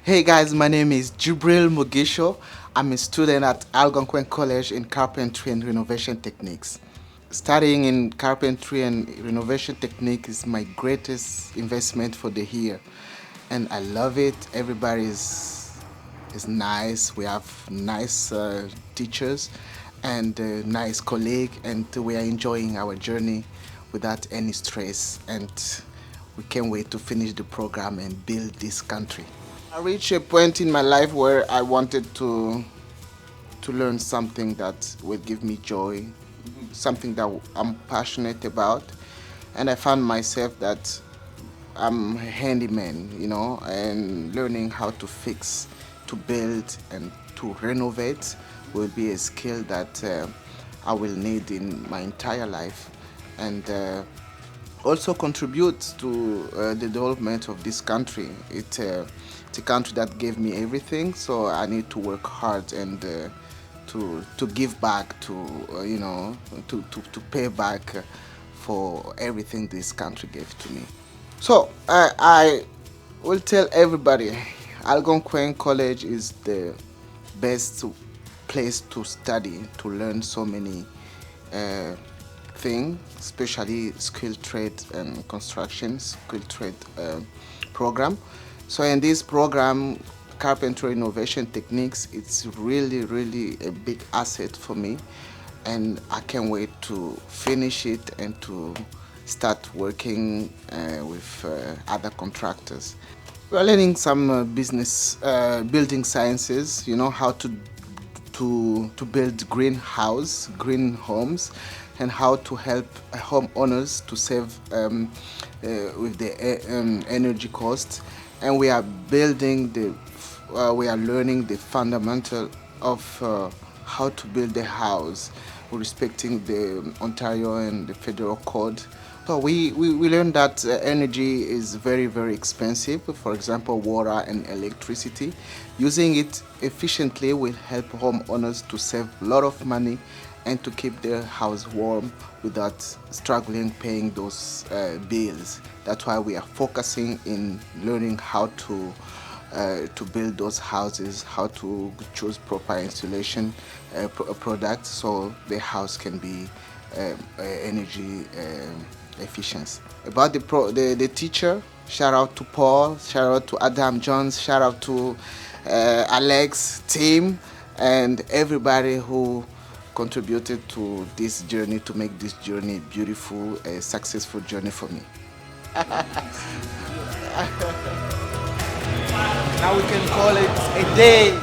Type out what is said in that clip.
Hey guys, my name is Djibril Mugisho. I'm a student at Algonquin College in Carpentry and Renovation Techniques. Studying in Carpentry and Renovation Technique is my greatest investment for the year. And I love it. Everybody is nice. We have nice teachers and nice colleagues, and we are enjoying our journey without any stress. And we can't wait to finish the program and build this country. I reached a point in my life where I wanted to learn something that would give me joy, something that I'm passionate about, and I found myself that I'm a handyman, and learning how to fix, to build, and to renovate will be a skill that I will need in my entire life, and also contribute to the development of this country. It's a country that gave me everything, so I need to work hard and to give back, to pay back for everything this country gave to me. So I will tell everybody, Algonquin College is the best place to study, to learn so many uh, things, especially skill trade and construction skill trade program. So in this program, Carpentry Innovation Techniques, it's really, really a big asset for me, and I can't wait to finish it and to start working with other contractors. We're learning some business, building sciences. You know how to build green homes, and how to help homeowners to save with the energy costs. And we are we are learning the fundamental of how to build a house, respecting the Ontario and the federal code. So we learned that energy is very, very expensive. For example, water and electricity. Using it efficiently will help homeowners to save a lot of money and to keep their house warm without struggling paying those bills. That's why we are focusing in learning how to build those houses, how to choose proper insulation products so the house can be energy efficient. About the teacher, shout out to Paul, shout out to Adam Jones, shout out to Alex, Tim, and everybody who contributed to this journey, to make this journey beautiful, a successful journey for me. Now we can call it a day.